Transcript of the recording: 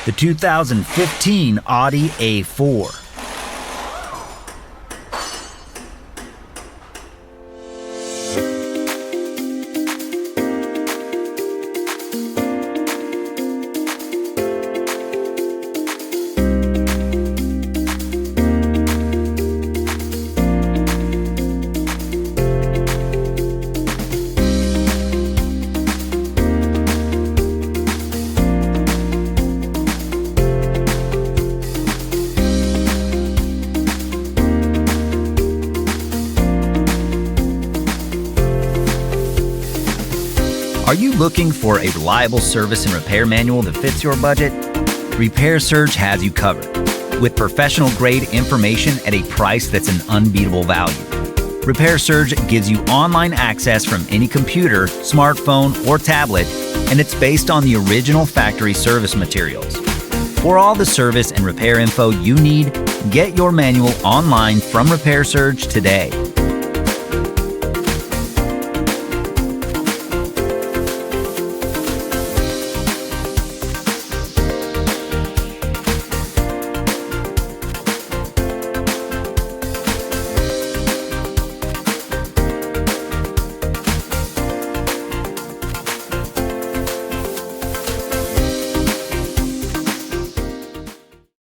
the 2015 Audi A4. Are you looking for a reliable service and repair manual that fits your budget? Repair Surge has you covered, with professional-grade information at a price that's an unbeatable value. Repair Surge gives you online access from any computer, smartphone, or tablet, and it's based on the original factory service materials. For all the service and repair info you need, get your manual online from Repair Surge today.